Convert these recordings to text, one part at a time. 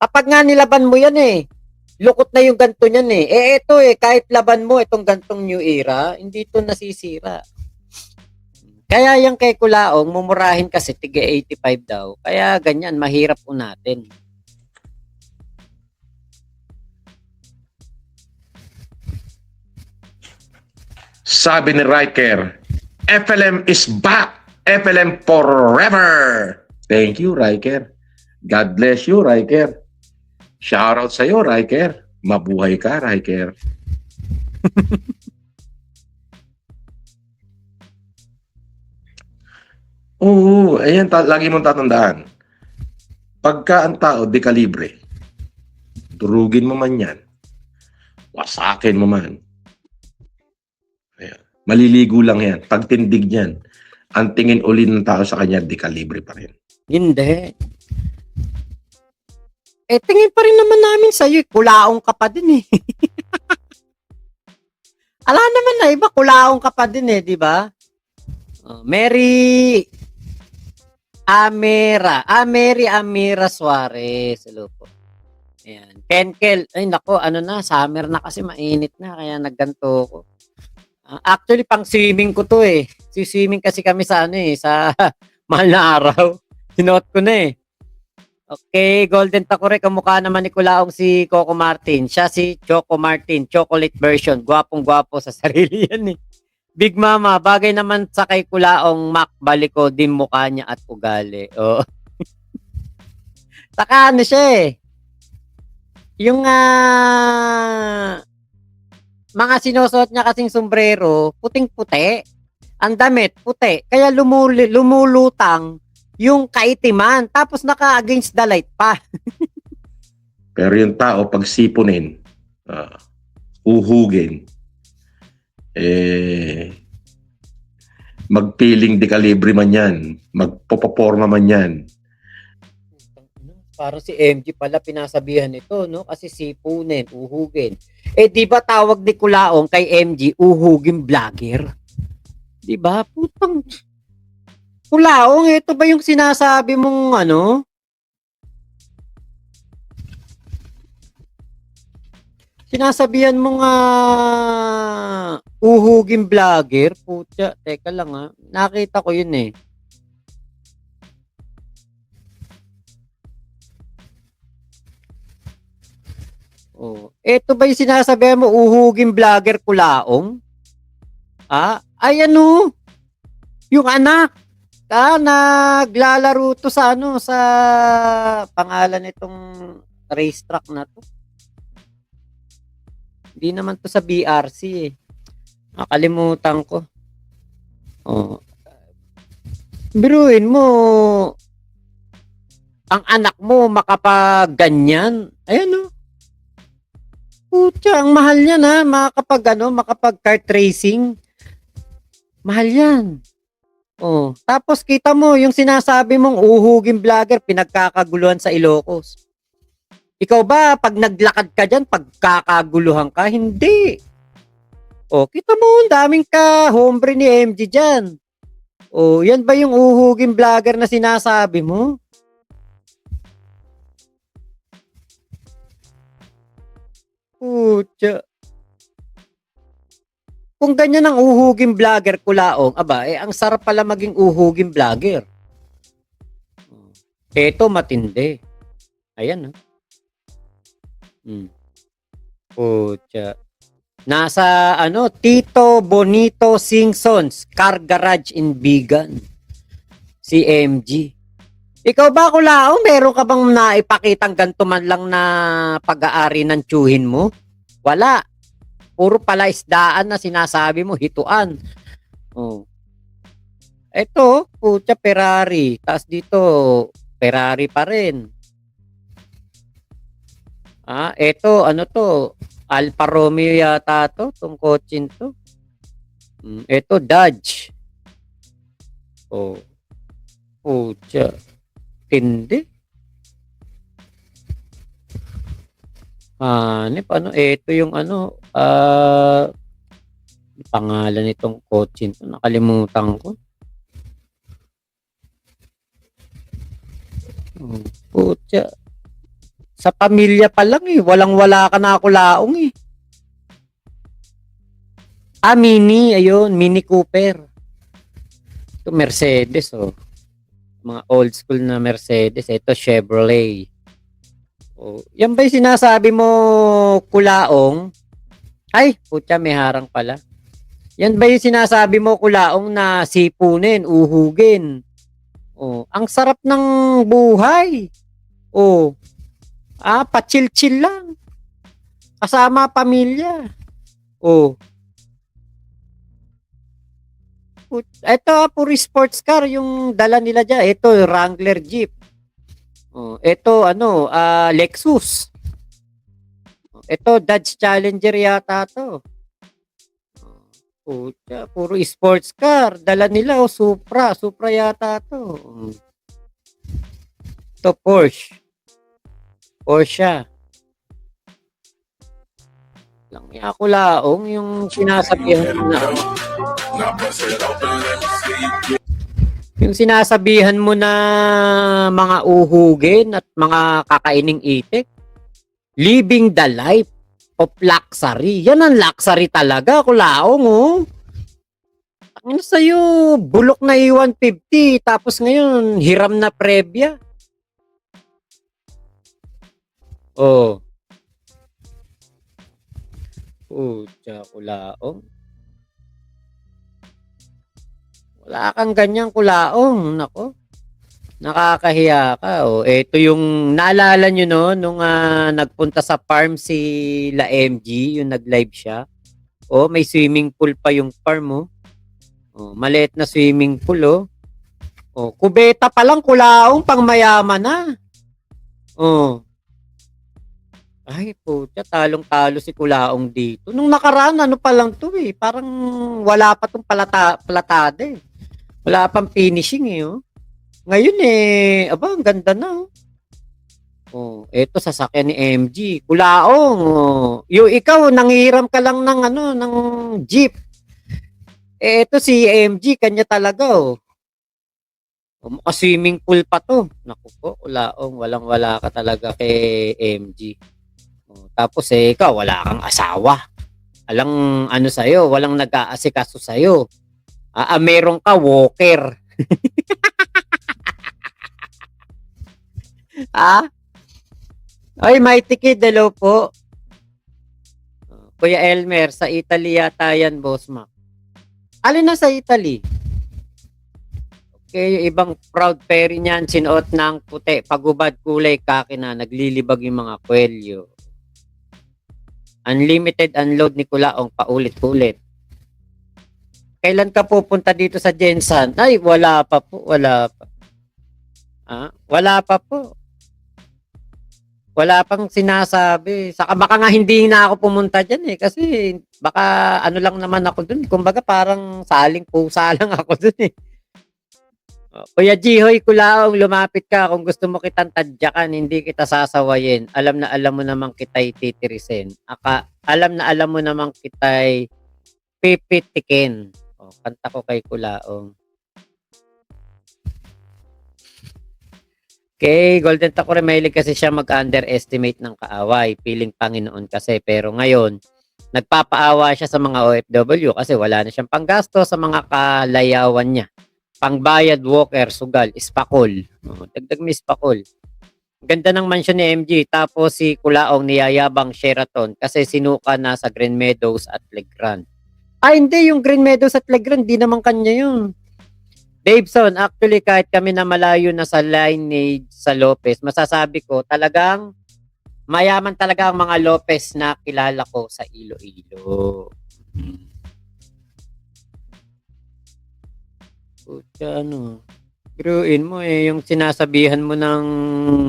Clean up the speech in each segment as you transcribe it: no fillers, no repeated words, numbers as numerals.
Kapag nga nilaban mo yan eh, lukot na yung ganto niyan eh. Ito kahit laban mo itong gantong new era, hindi to nasisira. Kaya yung kay Kulaong, mumurahin kasi tiga 85 daw. Kaya ganyan, mahirap unatin. Sabi ni Riker, FLM is back! FLM forever! Thank you, Riker. God bless you, Riker. Shoutout sa'yo, Riker. Mabuhay ka, Riker. Oo, ayan, lagi mong tatandaan. Pagka ang tao dekalibre, durugin mo man yan, wasakin mo man, ayan, maliligo lang yan. Pagtindig niyan, ang tingin uli ng tao sa kanya, dekalibre pa rin. Hindi. Tingin pa rin naman namin sa'yo. Kulaong ka pa din eh. Ala naman na iba, kulaong ka pa din eh, di ba? Mary Amira Suarez. Hello po. Ayan. Kenkel. Ay nako, ano na, summer na kasi mainit na, kaya nagganto ko. Actually, pang swimming ko to eh. Swimming kasi kami sa sa mahal na araw. Sinuot ko na eh. Okay, Golden Takore, kamukha naman ni Kulaong si Coco Martin. Siya si Choco Martin, chocolate version. Gwapong-gwapo sa sarili yan eh. Big Mama, bagay naman sa kay Kulaong Mac, baliko din mukha niya at ugali. Oh. Saka ano siya eh. Yung mga sinusuot niya kasing sombrero, puting-puti. Ang damit, puti. Kaya lumulutang yung kaitiman. Tapos naka-against the light pa. Pero yung tao, pag sipunin, uhugin, magpiling dekalibre man yan, magpopoporma man yan. Parang si MG pala pinasabihan ito, no? Kasi sipunin, uhugin. Di ba tawag ni Kulaong kay MG, uhugin vlogger? Di ba? Putang Kulaong, ito ba yung sinasabi mong ano? Sinasabihan mo nga uhugin vlogger? Putya, teka lang nakita ko yun eh. Ito ba yung sinasabihan mo uhugin vlogger Kulaong? Ay ano? Yung anak naglalaro to sa sa pangalan nitong racetrack na to. Hindi naman to sa BRC eh. Nakalimutan ko. Biruin mo, ang anak mo makapag-ganyan. Ayan Putya, ang mahal niyan makapag kart racing. Mahal yan. Tapos kita mo yung sinasabi mong uhugin vlogger, pinagkakaguluhan sa Ilocos. Ikaw ba, pag naglakad ka dyan, pagkakaguluhan ka? Hindi. Kita mo, daming ka hombre ni MG dyan. Yan ba yung uhugin vlogger na sinasabi mo? Putya. Kung ganyan ang uhugin vlogger Kulaong, ang sarap pala maging uhugin vlogger. Ito matindi. Ayan Putya. Nasa Tito Bonito Singsons Car Garage in Bigan. Si MG. Ikaw ba Kulaong, meron ka bang naipakitang ganito man lang na pag-aari ng tsuhin mo? Wala. Puro pala isdaan na sinasabi mo, hituan. Ito, putya Ferrari. Tapos dito, Ferrari pa rin. Ito, to? Alfa Romeo yata to, tong kotsin to. Ito, Dodge. Putya. Tindi. Ito yung pangalan nitong kotsin to, nakalimutan ko. Putya. Sa pamilya pa lang eh, walang-wala ka na kulaong eh. Mini, ayun, Mini Cooper. Ito Mercedes oh. Mga old school na Mercedes. Ito Chevrolet. Oh, yan ba yung sinasabi mo kulaong? Ay, putya, may harang pala. Yan ba yung sinasabi mo kulaong na sipunin, uhugin? Oh, ang sarap ng buhay. Oh, pa-chill-chill lang. Kasama pamilya. Oh. Ito, puro sports car yung dala nila dyan. Ito, Wrangler Jeep. Oh, ito, Lexus. Ito, Dodge Challenger yata to. Puro sports car. Dala nila, Supra. Supra yata to. Ito, Porsche. Lang niya ako laong yung sinasabihan mo na. Yung sinasabihan mo na mga uhugin at mga kakaining itik. Living the life of luxury. Yan ang luxury talaga, kulaong oh. Ano sa'yo, bulok na E150, tapos ngayon, hiram na Previa. Oh. Pucha, kulaong. Wala kang ganyang kulaong, nako. Nakakahiya ka. Oh. Ito yung naalala nyo no nung nagpunta sa farm si La MG, yung nag-live siya. Oh, may swimming pool pa yung farm oh. Oh, maliit na swimming pool oh. Oh, kubeta pa lang kulaong pang mayaman na. Oh. Ay, pucha, talong-talo si Kulaong dito. Nung nakaraan, ano pa lang to eh. Parang wala pa tong palatada eh. Wala pang finishing eh. Oh. Ngayon eh, ang ganda na oh. Oh, eto sasakyan ni MG. Kulaong. Oh. Ikaw, nanghihiram ka lang ng ng jeep. Eto si MG, kanya talaga oh. Swimming pool pa to. Naku po, Kulaong. Walang-wala ka talaga kay MG. Tapos ikaw wala kang asawa. Alang sa'yo, walang nag-aasikaso sa'yo. Meron ka walker. Ay, Mighty Kid, hello po. Kuya Elmer, sa Italy yata yan, Boss Mac. Alin na sa Italy? Okay, yung ibang proud fairy niyan, sinuot ng puti, pagubad kulay kaki na, naglilibag yung mga kwelyo. Unlimited unload ni Kulaong paulit-ulit. Kailan ka pupunta dito sa Jensan? Ay, wala pa po. Wala pa. Wala pa po. Wala pang sinasabi. Saka baka nga hindi na ako pumunta dyan eh. Kasi baka lang naman ako dun. Kumbaga parang saling pusa lang ako dun eh. Kuya Jihoy Kulaong, lumapit ka kung gusto mo kitang tadyakan, hindi kita sasawayin. Alam na alam mo namang kita'y titirisin. Alam na alam mo namang kita'y pipitikin. Kanta ko kay Kulaong. Okay, Golden Takore, mahilig kasi siya mag-underestimate ng kaaway. Piling Panginoon kasi. Pero ngayon, nagpapaawa siya sa mga OFW kasi wala na siyang panggasto sa mga kalayawan niya. Pangbayad, walker, sugal, ispakol. Dagdag may ispakol. Ganda ng mansion ni MG. Tapos si Kulaong niyayabang Sheraton kasi sinuka na sa Green Meadows at Legrand. Hindi. Yung Green Meadows at Legrand, di naman kanya yun. Daveson, actually kahit kami na malayo na sa lineage sa Lopez, masasabi ko talagang mayaman talaga ang mga Lopez na kilala ko sa Iloilo. Pucha, biruin mo yung sinasabihan mo ng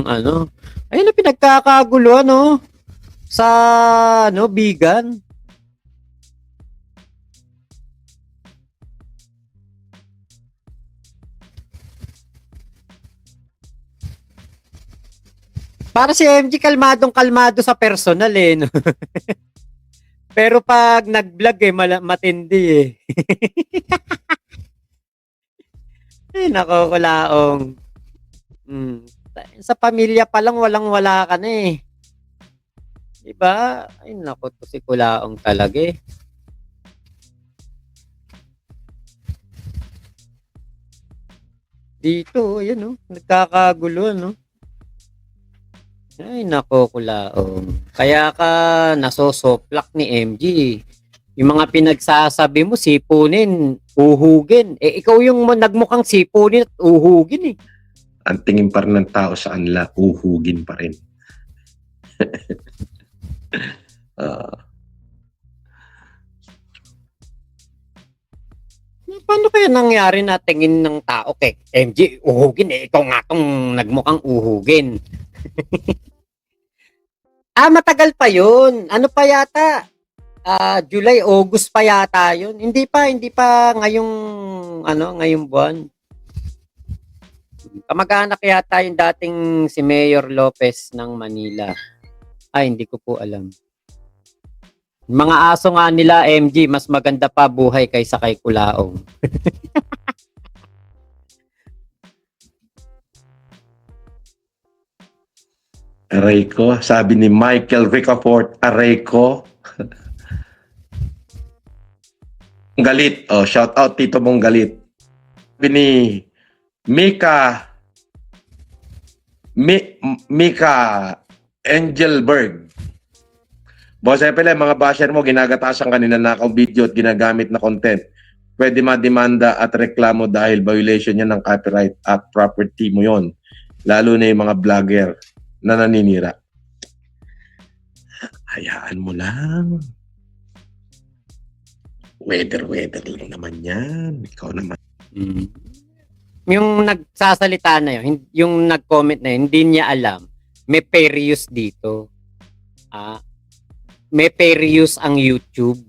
ayun na pinagkakagulo sa vegan. Para si MG kalmadong-kalmado sa personal eh, no? Pero pag nag-vlog matindi eh. Ay, nako, Kulaong. Sa pamilya pa lang walang-wala ka na eh. 'Di ba? Ay naku, 'to si Kulaong talaga eh. Dito, ayan oh, nagkakagulo no. Ay nako, Kulaong. Kaya ka nasosoplak ni MG. Yung mga pinagsasabi mo, sipunin, uhugin. Eh, ikaw yung nagmukhang sipunin at uhugin eh. Ang tingin pa rin ng tao sa kanila, uhugin pa rin. Ah, Paano kaya nangyari na tingin ng tao kay MG, uhugin eh, ikaw nga tong nagmukhang uhugin. Matagal pa yun. Ano pa yata? July, August pa yata yun. Hindi pa ngayong buwan. Kamag-anak yata yung dating si Mayor Lopez ng Manila. Hindi ko po alam. Mga aso nga nila, MG, mas maganda pa buhay kaysa kay Kulaong. aray ko, sabi ni Michael Ricafort, aray ko. Galit. Oh, shout out Tito mong galit. Sabi ni Mika Mika Angelberg. Boss Epele, mga basher mo, ginagatasan kanina nakaw video at ginagamit na content. Pwede mademanda at reklamo dahil violation yan ng Copyright Act, property mo yon. Lalo na yung mga vlogger na naninira. Hayaan mo lang. Weather lang naman yan. Ikaw naman. Yung nagsasalita na yun, yung nag-comment na yun, hindi niya alam, may fair use dito. May fair use ang YouTube.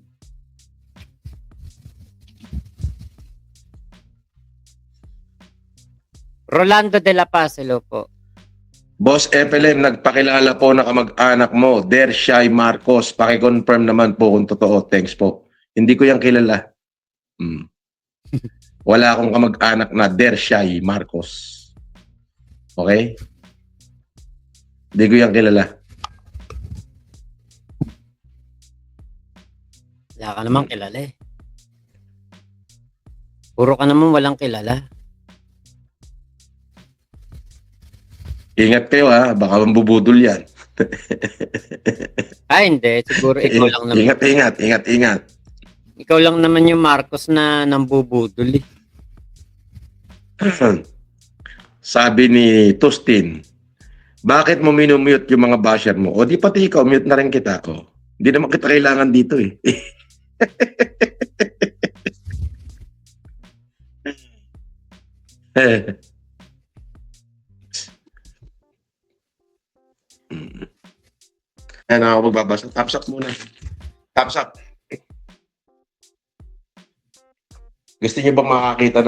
Rolando de la Paz, hello po. Boss FLM, nagpakilala po na kamag-anak mo, Dershai Marcos. Paki-confirm naman po kung totoo. Thanks po. Hindi ko yan kilala. Wala akong kamag-anak na Dershai Marcos. Okay? Hindi ko yan kilala. Wala ka namang kilala eh. Puro ka naman walang kilala. Ingat kayo ha, baka mambubudol yan. Hindi. Siguro ikaw lang naman. Ingat. Ikaw lang naman yung Marcos na nambubudol eh. Sabi ni Tustin, bakit mo minumute yung mga basher mo? O di pati ikaw, mute na rin kita. O, hindi naman kita kailangan dito eh. Ayan ako magbabasa. Thumbs up muna. Thumbs up. Gusto niyo bang makakita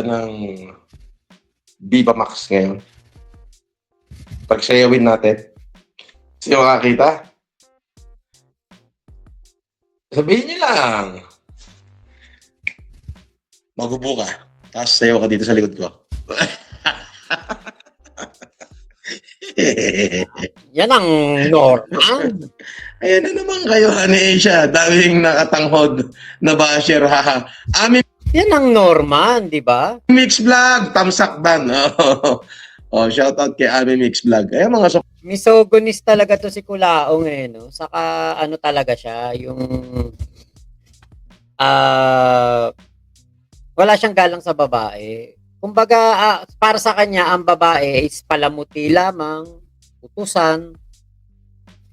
ng Viva Max ngayon? Pagsayawin natin. Sino makakita? Sabihin niyo lang. Magubo ka. Tapos sayaw ka dito sa likod ko. Yan ang normal. Ayan na naman kayo, Honey Asia. Daming nakatanghod na basher, haha. Yan ang normal, di ba? Mix Vlog, tamsakban. Oh, shout out kay Ami Mix Vlog. Ayan mga Misogynist talaga to si Kulaong eh, no? Saka ano talaga siya, yung wala siyang galang sa babae. Kumbaga, para sa kanya, ang babae is palamuti lamang, utusan,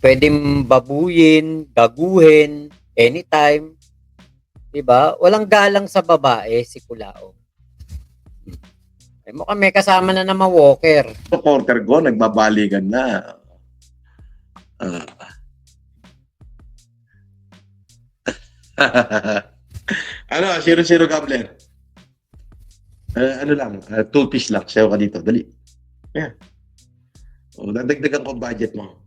pwedeng babuyin, daguhin, anytime. Diba? Walang galang sa babae, si Kulaong. Mukhang may kasama na naman Walker. supporter ko, nagbabalikan na. Ano, 0-0 Gambler. Ano lang, 2 piece lang. Sayo ka dito, dali. Ayan. O, dadagdagan ko budget mo.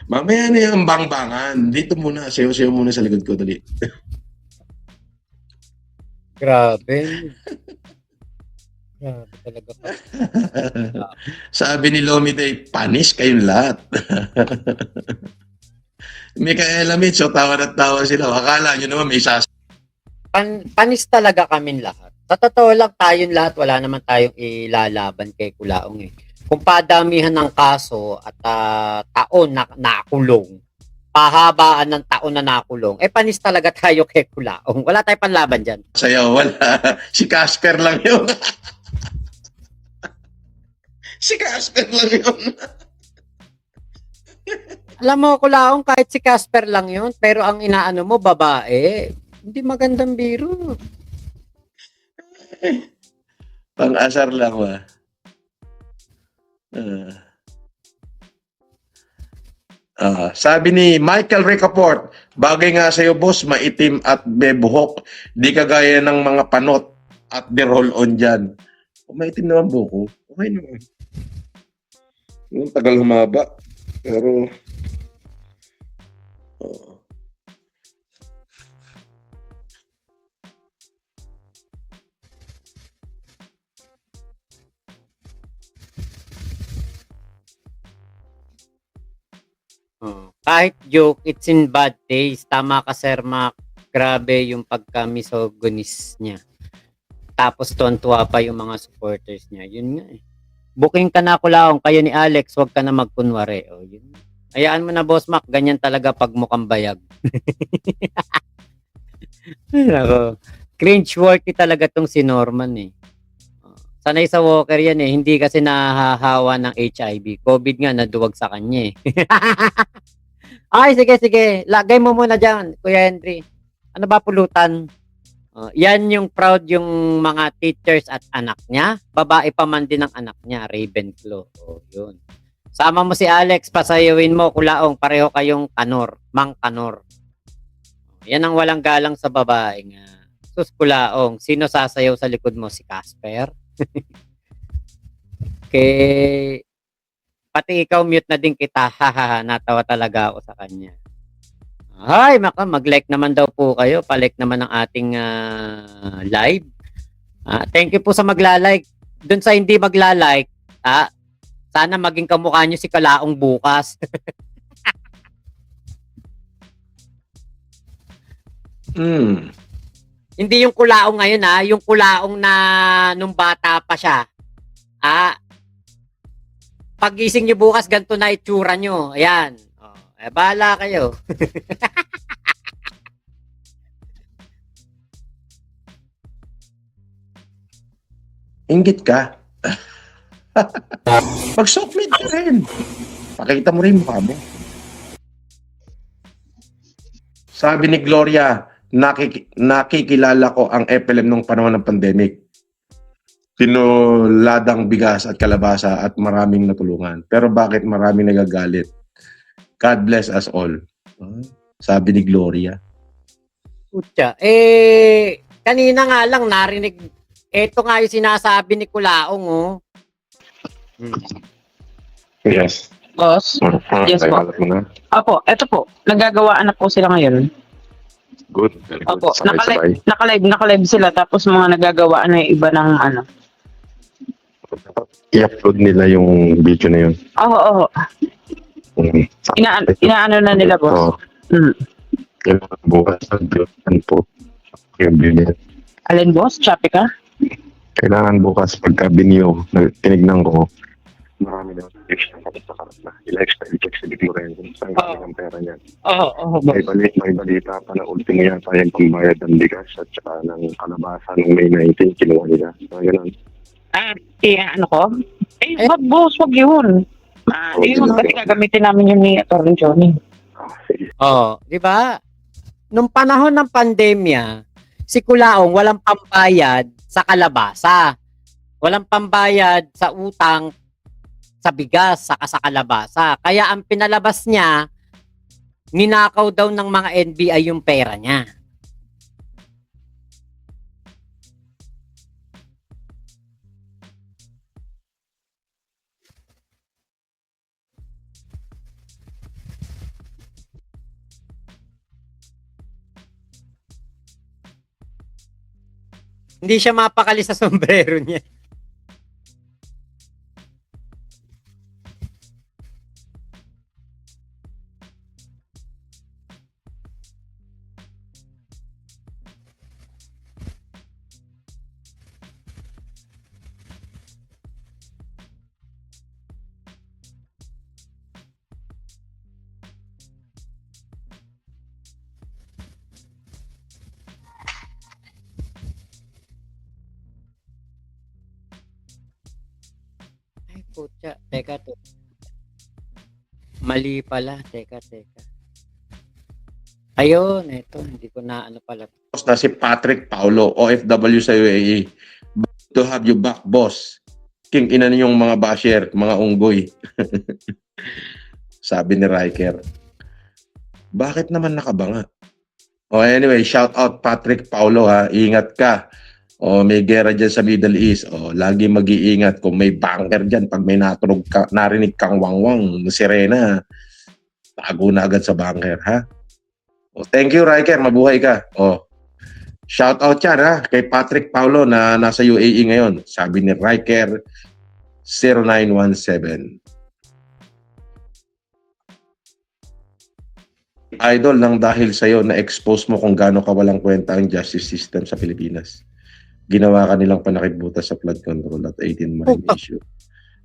Mamaya na yung bangbangan. Dito muna, sayo muna sa likod ko, dali. Grabe. Grabe talaga ka. Sabi ni Lomide, panis kayong lahat. Michaela Mitch, tawa na tawa sila. Akala nyo naman may Panis talaga kaming lahat. Sa totoo lang, tayong lahat, wala naman tayong ilalaban kay Kulaong eh. Kung padamihan ng kaso at taon na nakulong, pahabaan ng taon na nakulong, panis talaga tayo kay Kulaong. Wala tayong panlaban dyan. sayaw. Wala. Si Casper lang yun. Si Casper lang yun. Alam mo, Kulaong, kahit si Casper lang yun, pero ang inaano mo, babae, hindi magandang biro. Pang-asar lang ba? Sabi ni Michael Ricaport, bagay nga sa'yo boss, maitim at bebuhok. Di kagaya ng mga panot at the roll-on dyan. Maitim naman buko. Okay naman. Yung tagal humaba. Pero, Kahit joke, it's in bad taste. Tama ka, Sir Mac. Grabe yung pagka-misogynist niya. Tapos tuwan-tuwa pa yung mga supporters niya. Yun nga eh. Booking ka na, Kulaong. Kayo ni Alex, wag ka na magkunwari. O, yun. Hayaan mo na, Boss Mac. Ganyan talaga pag mukhang bayag. Ako. Cringe-worthy talaga tong si Norman eh. Sanay sa Walker yan eh. Hindi kasi nahahawa ng HIV. COVID nga, naduwag sa kanya eh. Ay, sige. Lagay mo muna dyan, Kuya Henry. Ano ba pulutan? Yan yung proud yung mga teachers at anak niya. Babae pa man din ang anak niya, Ravenclaw. Yun. Sama mo si Alex, pasayawin mo, Kulaong. Pareho kayong kanor, mang kanor. Yan ang walang galang sa babae nga. Sus, Kulaong. Sino sasayaw sa likod mo? Si Casper? Kay pati ikaw mute na din kita. Hahaha, natawa talaga ako sa kanya. Hi, mag-like naman daw po kayo. Pa-like naman ang ating live. Thank you po sa magla-like. Doon sa hindi magla-like, sana maging kamukha nyo si Kalaong bukas. Hindi yung Kulaong ngayon yung Kulaong na nung bata pa siya. Pagising nyo bukas, ganito na itsura nyo. Ayan. Bahala kayo. inggit ka. Mag-submit ka rin. Pakita mo rin mukha mo. Sabi ni Gloria, nakikilala ko ang FLM nung panahon ng pandemic. Tinuladang bigas at kalabasa at maraming natulungan. Pero bakit maraming nagagalit? God bless us all. Sabi ni Gloria. Putya. Kanina nga lang narinig, eto nga yung sinasabi ni Kulaong, Yes. Boss? Yes po. Opo, eto po. Nagagawaan na po sila ngayon. Good. Very good. Opo, naka-live sila tapos mga nagagawaan na yung iba ng ano. I-upload nila yung video na yun. Oo. Inaano na nila, boss. Bukas nag-build po yung video. Alin, boss? Choppy ka? Kailangan bukas pagka binyo, tinignan ko, marami na extra sa karat na. I-extra, i-check sa video rin kung saan galing ang pera niyan. Oo, May boss. balita pa na ultimo yata yung pambayad ng bigas at saka ng kalabasa ng May 19, kinuha nila. So, ganun. Ano ko? Boss, wag yun. Yun, kasi gagamitin namin yun ni Atty. Johnny. Sige. di ba? Nung panahon ng pandemya, si Kulaong walang pambayad sa kalabasa. Walang pambayad sa utang sa bigas saka sa kalabasa. Kaya ang pinalabas niya, ninakaw daw ng mga NBI yung pera niya. Hindi siya mapakali sa sombrero niya. Ay, putya. Teka, mali pala. Teka. Ayun, eto. Hindi ko na ano pala. Na si Patrick Paulo, OFW sa UAE. To have you back, boss. King ina ninyong mga basher, mga unggoy. Sabi ni Riker. Bakit naman nakabanga? Anyway, shout out Patrick Paulo ha. Ingat ka. May gera dyan sa Middle East. Lagi mag-iingat kung may bunker dyan. Pag may narinig kang wangwang na sirena, tago na agad sa bunker ha. Thank you Riker, mabuhay ka. Shout out yan ha kay Patrick Paulo na nasa UAE ngayon. Sabi ni Riker 0917. Idol, nang dahil sa'yo na-expose mo kung gaano kawalang kwenta ang justice system sa Pilipinas. Ginawa ka nilang panakitbutas sa flood control at 18 marine issue.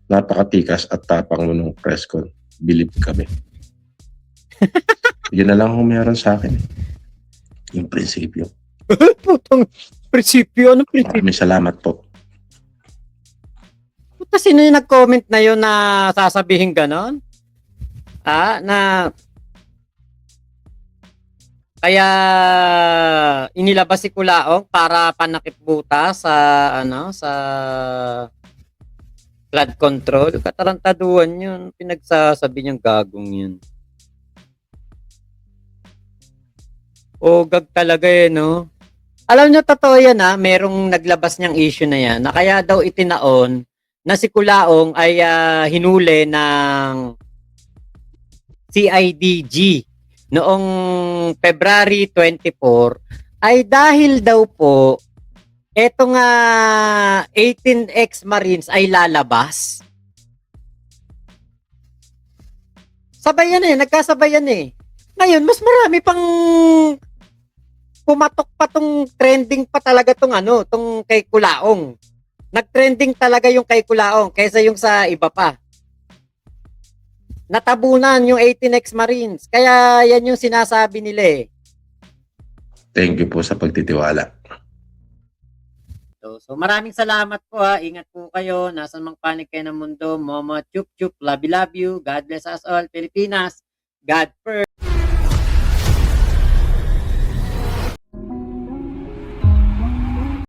Napakatikas at tapang mo nung press con. Believe kami. Yun na lang kung meron sa akin. Yung prinsipyo. Putong prinsipyo. Anong prinsipyo? Maraming salamat po. Puta, sino yung nag-comment na yun na sasabihin ganon? Na kaya inilabas si Kulaong para panakipbutas sa sa flood control. Katarantaduhan yun. Pinagsasabi niyang gagong yun. Gag talaga no? Alam niyo, totoo yan merong naglabas niyang issue na yan, na kaya daw itinaon na si Kulaong ay hinuli ng CIDG noong February 24 ay dahil daw po etong 18X Marines ay lalabas. Sabayan nagkasabayan Ngayon, mas marami pang pumatok pa tong trending pa talaga tong tong kay Kulaong. Nag-trending talaga yung kay Kulaong kaysa yung sa iba pa. Natabunan yung 18X Marines. Kaya yan yung sinasabi nila Thank you po sa pagtitiwala. So maraming salamat po Ingat po kayo. Nasaan mang panig kayo ng mundo. Mama chup chup. Love you. God bless us all. Pilipinas. God first.